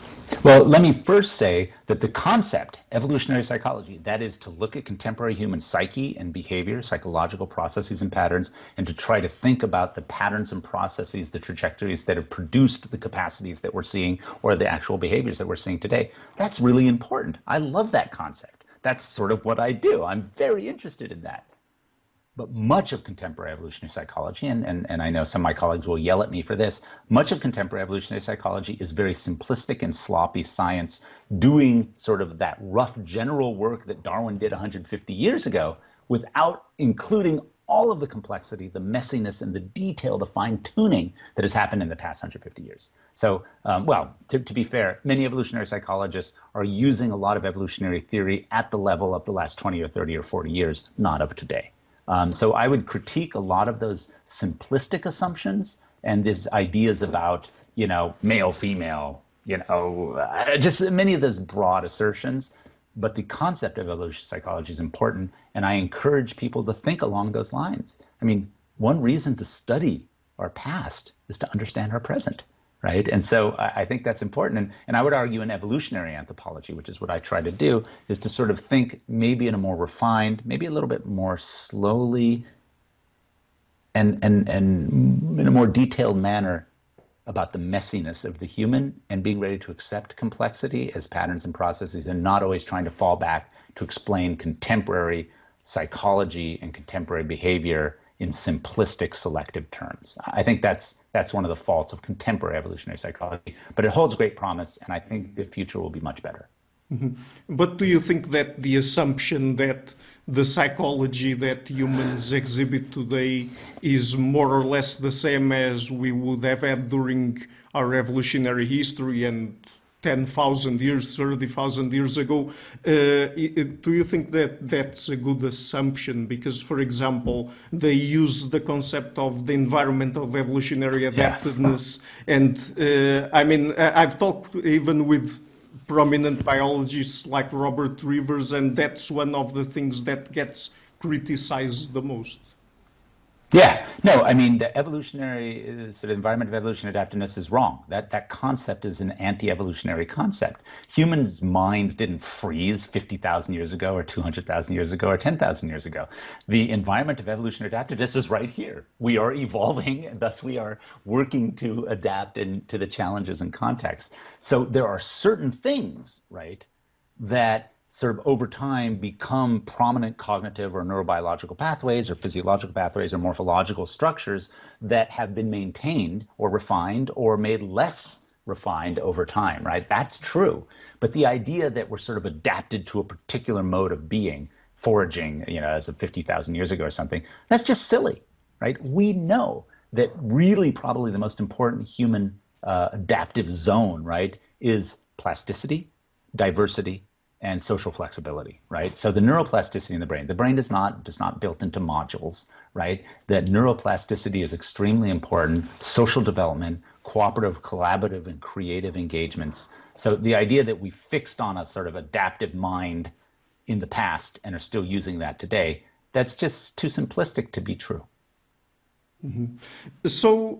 B: Well, let me first say that the concept, evolutionary psychology, that is to look at contemporary human psyche and behavior, psychological processes and patterns, and to try to think about the patterns and processes, the trajectories that have produced the capacities that we're seeing or the actual behaviors that we're seeing today. That's really important. I love that concept. That's sort of what I do. I'm very interested in that. But much of contemporary evolutionary psychology, and I know some of my colleagues will yell at me for this, much of contemporary evolutionary psychology is very simplistic and sloppy science, doing sort of that rough general work that Darwin did 150 years ago without including all of the complexity, the messiness, and the detail, the fine-tuning that has happened in the past 150 years. So, to be fair, many evolutionary psychologists are using a lot of evolutionary theory at the level of the last 20 or 30 or 40 years, not of today. So I would critique a lot of those simplistic assumptions and these ideas about, male, female, just many of those broad assertions. But the concept of evolutionary psychology is important, and I encourage people to think along those lines. I mean, one reason to study our past is to understand our present, right? And so I think that's important. And I would argue in evolutionary anthropology, which is what I try to do, is to sort of think maybe in a more refined, maybe a little bit more slowly and in a more detailed manner about the messiness of the human and being ready to accept complexity as patterns and processes and not always trying to fall back to explain contemporary psychology and contemporary behavior in simplistic selective terms. I think that's one of the faults of contemporary evolutionary psychology, but it holds great promise, and I think the future will be much better.
A: Mm-hmm. But do you think that the assumption that the psychology that humans exhibit today is more or less the same as we would have had during our evolutionary history and 10,000 years, 30,000 years ago, do you think that that's a good assumption? Because, for example, they use the concept of the environment of evolutionary adaptedness. And I've talked even with prominent biologists like Robert Rivers, and that's one of the things that gets criticized the most.
B: Yeah, no, I mean, the evolutionary sort of environment of evolutionary adaptiveness is wrong. That concept is an anti-evolutionary concept. Humans' minds didn't freeze 50,000 years ago or 200,000 years ago or 10,000 years ago. The environment of evolutionary adaptiveness is right here. We are evolving, and thus we are working to adapt to the challenges and contexts. So there are certain things, right, that sort of over time become prominent cognitive or neurobiological pathways or physiological pathways or morphological structures that have been maintained or refined or made less refined over time, right? That's true. But the idea that we're sort of adapted to a particular mode of being, foraging, as of 50,000 years ago or something, that's just silly, right? We know that really probably the most important human adaptive zone, right, is plasticity, diversity, and social flexibility, right? So the neuroplasticity in the brain is not built into modules, right? That neuroplasticity is extremely important, social development, cooperative, collaborative, and creative engagements. So the idea that we fixed on a sort of adaptive mind in the past and are still using that today, that's just too simplistic to be true.
A: Mm-hmm. So,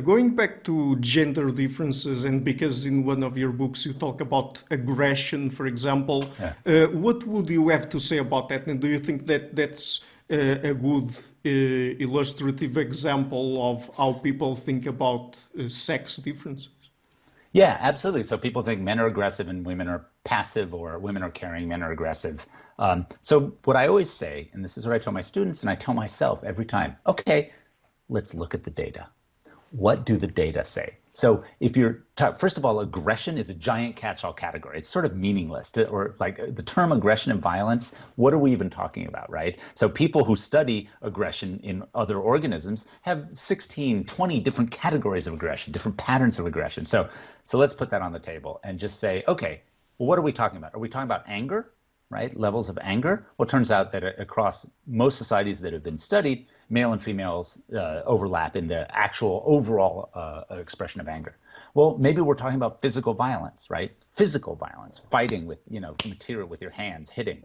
A: going back to gender differences, and because in one of your books you talk about aggression, for example, what would you have to say about that? And do you think that that's a good illustrative example of how people think about sex differences?
B: Yeah, absolutely. So people think men are aggressive and women are passive, or women are caring, men are aggressive. So what I always say, and this is what I tell my students and I tell myself every time, okay, let's look at the data. What do the data say? So if first of all, aggression is a giant catch-all category. It's sort of meaningless, or like the term aggression and violence, what are we even talking about, right? So people who study aggression in other organisms have 16, 20 different categories of aggression, different patterns of aggression. So let's put that on the table and just say, okay, well, what are we talking about? Are we talking about anger, right? Levels of anger? Well, it turns out that across most societies that have been studied, male and females overlap in the actual overall expression of anger. Well, maybe we're talking about physical violence, right? Physical violence, fighting with, material with your hands, hitting.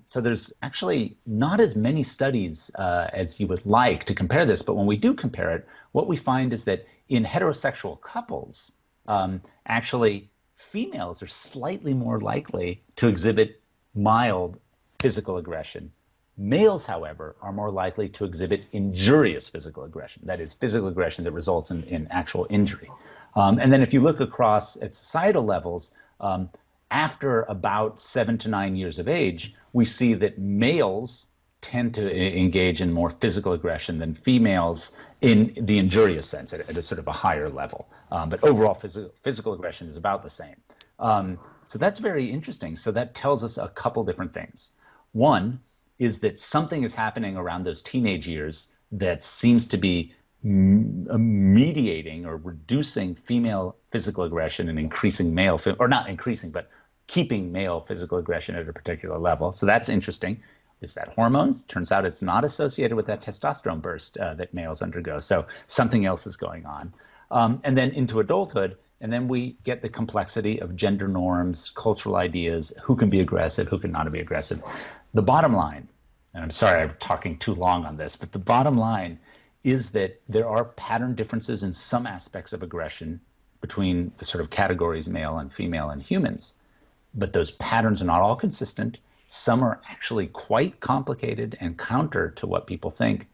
B: So there's actually not as many studies as you would like to compare this, but when we do compare it, what we find is that in heterosexual couples, actually females are slightly more likely to exhibit mild physical aggression. Males, however, are more likely to exhibit injurious physical aggression, that is, physical aggression that results in actual injury. And then if you look across at societal levels, after about 7 to 9 years of age, we see that males tend to engage in more physical aggression than females in the injurious sense, at a sort of a higher level. But overall, physical aggression is about the same. So that's very interesting. So that tells us a couple different things. One, is that something is happening around those teenage years that seems to be mediating or reducing female physical aggression and increasing male, or not increasing, but keeping male physical aggression at a particular level. So that's interesting. Is that hormones? Turns out it's not associated with that testosterone burst that males undergo. So something else is going on. And then into adulthood, and then we get the complexity of gender norms, cultural ideas, who can be aggressive, who can not be aggressive. The bottom line, and I'm sorry I'm talking too long on this, but the bottom line is that there are pattern differences in some aspects of aggression between the sort of categories male and female and humans. But those patterns are not all consistent. Some are actually quite complicated and counter to what people think,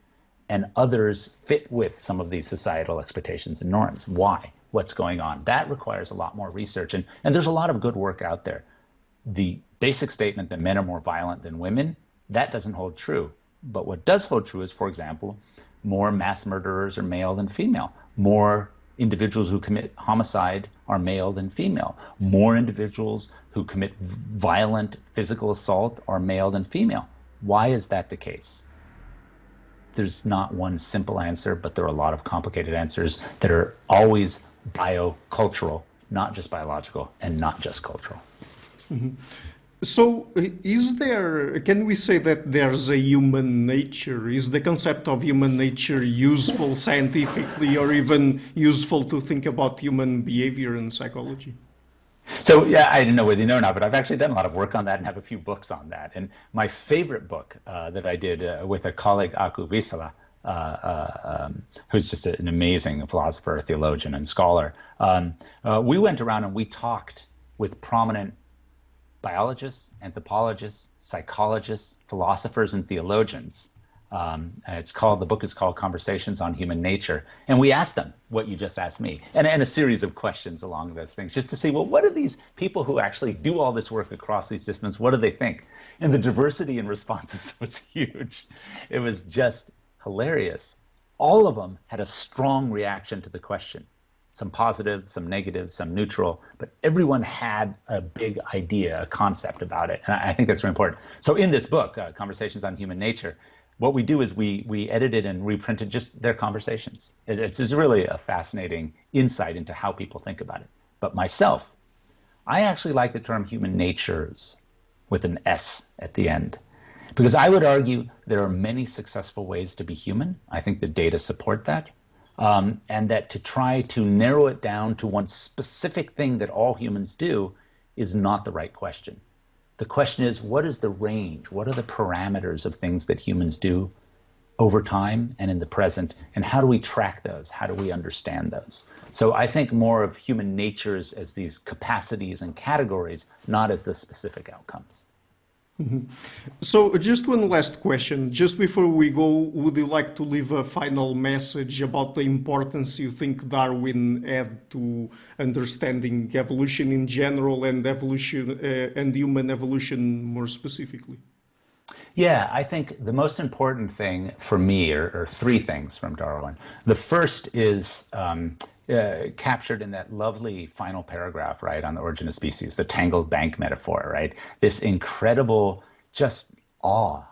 B: and others fit with some of these societal expectations and norms. Why? What's going on? That requires a lot more research, and there's a lot of good work out there. The basic statement that men are more violent than women, that doesn't hold true. But what does hold true is, for example, more mass murderers are male than female. More individuals who commit homicide are male than female. More individuals who commit violent physical assault are male than female. Why is that the case? There's not one simple answer, but there are a lot of complicated answers that are always biocultural, not just biological and not just cultural.
A: Mm-hmm. So can we say that there's a human nature? Is the concept of human nature useful scientifically, or even useful to think about human behavior and psychology?
B: So yeah, I don't know whether you know or not, but I've actually done a lot of work on that and have a few books on that. And my favorite book that I did with a colleague, Aku Visala, who's just an amazing philosopher, theologian, and scholar, we went around and we talked with prominent biologists, anthropologists, psychologists, philosophers, and theologians. The book is called Conversations on Human Nature. And we asked them what you just asked me, and a series of questions along those things, just to see, well, what do these people who actually do all this work across these disciplines, what do they think? And the diversity in responses was huge. It was just hilarious. All of them had a strong reaction to the question. Some positive, some negative, some neutral, but everyone had a big idea, a concept about it. And I think that's very important. So in this book, Conversations on Human Nature, what we do is we edited and reprinted just their conversations. It's really a fascinating insight into how people think about it. But myself, I actually like the term human natures with an S at the end, because I would argue there are many successful ways to be human. I think the data support that. And that to try to narrow it down to one specific thing that all humans do is not the right question. The question is, what is the range? What are the parameters of things that humans do over time and in the present? And how do we track those? How do we understand those? So I think more of human natures as these capacities and categories, not as the specific outcomes.
A: Mm-hmm. So just one last question. Just before we go, would you like to leave a final message about the importance you think Darwin had to understanding evolution in general and evolution and human evolution more specifically?
B: Yeah, I think the most important thing for me are three things from Darwin. The first is captured in that lovely final paragraph, right, on the origin of species, the tangled bank metaphor, right? This incredible just awe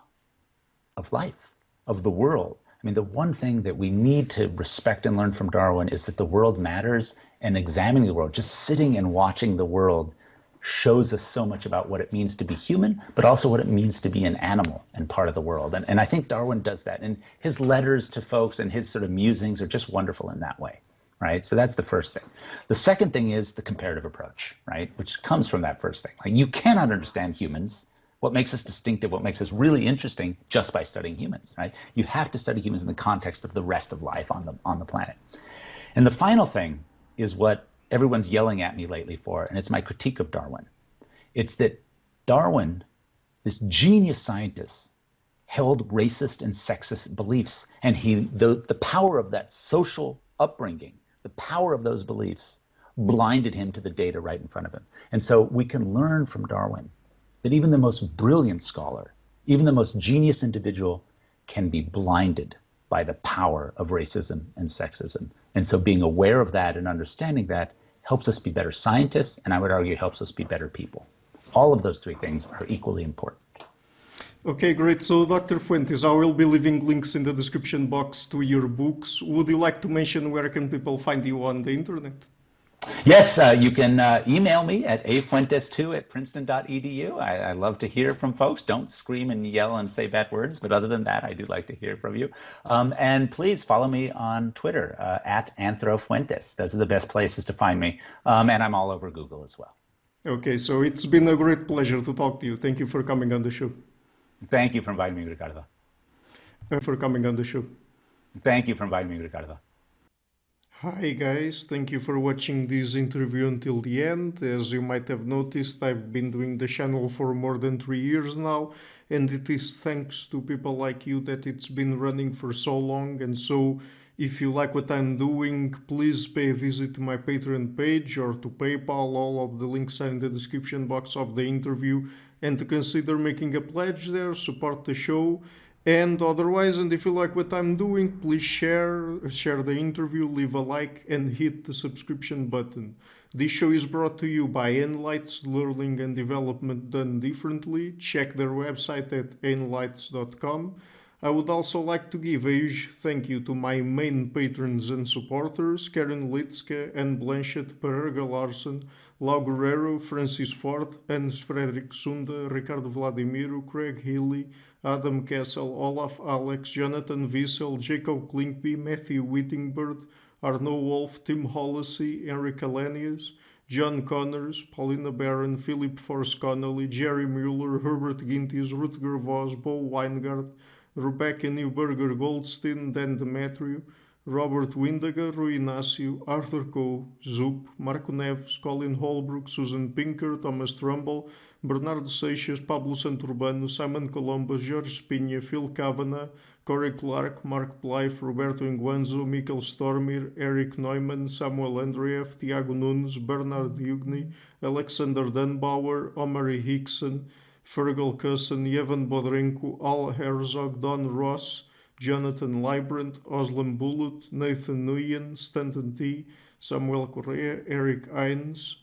B: of life, of the world. I mean, the one thing that we need to respect and learn from Darwin is that the world matters, and examining the world, just sitting and watching the world, shows us so much about what it means to be human, but also what it means to be an animal and part of the world. And I think Darwin does that. And his letters to folks and his sort of musings are just wonderful in that way. Right? So that's the first thing. The second thing is the comparative approach, right? Which comes from that first thing. Like, you cannot understand humans, what makes us distinctive, what makes us really interesting, just by studying humans, right? You have to study humans in the context of the rest of life on the planet. And the final thing is what everyone's yelling at me lately for, and it's my critique of Darwin. It's that Darwin, this genius scientist, held racist and sexist beliefs, and the power of that social upbringing, the power of those beliefs blinded him to the data right in front of him. And so we can learn from Darwin that even the most brilliant scholar, even the most genius individual can be blinded by the power of racism and sexism. And so being aware of that and understanding that helps us be better scientists, and I would argue helps us be better people. All of those three things are equally important.
A: Okay, great. So, Dr. Fuentes, I will be leaving links in the description box to your books. Would you like to mention where can people find you on the internet?
B: Yes, you can email me at afuentes2@princeton.edu. I love to hear from folks. Don't scream and yell and say bad words, but other than that, I do like to hear from you. And please follow me on Twitter at AnthroFuentes. Those are the best places to find me. And I'm all over Google as well.
A: Okay, so it's been a great pleasure to talk to you. Thank you for coming on the show.
B: Thank you for inviting me, Ricardo.
A: For coming on the show.
B: Thank you for inviting me, Ricardo.
A: Hi guys, thank you for watching this interview until the end. As you might have noticed, I've been doing the channel for more than 3 years now, and it is thanks to people like you that it's been running for so long. And so if you like what I'm doing, please pay a visit to my Patreon page or to PayPal. All of the links are in the description box of the interview, and to consider making a pledge there, support the show. And otherwise, and if you like what I'm doing, please share the interview, leave a like, and hit the subscription button. This show is brought to you by Enlights Learning and Development Done Differently. Check their website at enlights.com. I would also like to give a huge thank you to my main patrons and supporters, Karen Litska and Blanchett Pereira Larson, Lau Guerrero, Francis Ford, Hans Frederick Sunda, Ricardo Vladimiro, Craig Healy, Adam Kessel, Olaf Alex, Jonathan Wiesel, Jacob Klinkby, Matthew Whittingbird, Arnaud Wolf, Tim Hollesy, Enric Alenius, John Connors, Paulina Barron, Philip Force Connolly, Jerry Mueller, Herbert Gintis, Rutger Vos, Bo Weingart, Rebecca Newberger Goldstein, Dan Demetriou, Robert Windager, Rui Inácio, Arthur Coe, Zup, Marco Neves, Colin Holbrook, Susan Pinker, Thomas Trumbull, Bernardo Seixas, Pablo Santurbano, Simon Columbus, George Spinha, Phil Kavanagh, Corey Clark, Mark Blythe, Roberto Inguanzo, Mikkel Stormir, Eric Neumann, Samuel Andreev, Tiago Nunes, Bernard Hughney, Alexander Dunbauer, Omari Hickson, Fergal Cusson, Yevon Bodrenko, Al Herzog, Don Ross, Jonathan Librand, Oslam Bullitt, Nathan Nguyen, Stanton T, Samuel Correa, Eric Hines,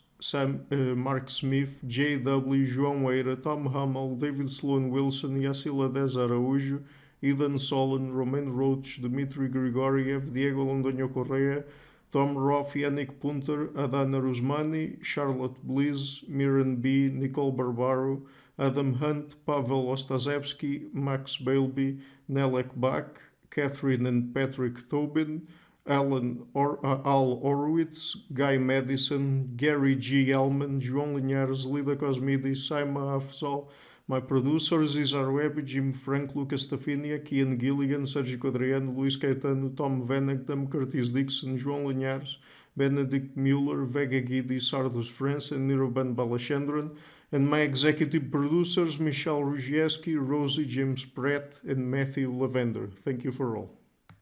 A: Mark Smith, J.W., João Eira, Tom Hummel, David Sloan Wilson, Yacila Dez Araújo, Eden Solon, Romain Roach, Dmitry Grigoriev, Diego Londoño Correa, Tom Roth, Yannick Punter, Adana Rusmani, Charlotte Bliss, Miran B., Nicole Barbaro, Adam Hunt, Pavel Ostazewski, Max Bailby, Nelek Bach, Catherine and Patrick Tobin, Al Horowitz, Guy Madison, Gary G. Elman, João Linhares, Lida Cosmidis, Saima Afzal. My producers is Webb, Jim Frank, Lucas Tafinia, Kian Gilligan, Sergio Adriano, Luís Caetano, Tom Venegdam, Curtis Dixon, João Linhares, Benedict Mueller, Vega Guidi, Sardus France, and Niruban Balachandran. And my executive producers, Michelle Rugieski, Rosie James Pratt, and Matthew Lavender. Thank you for all.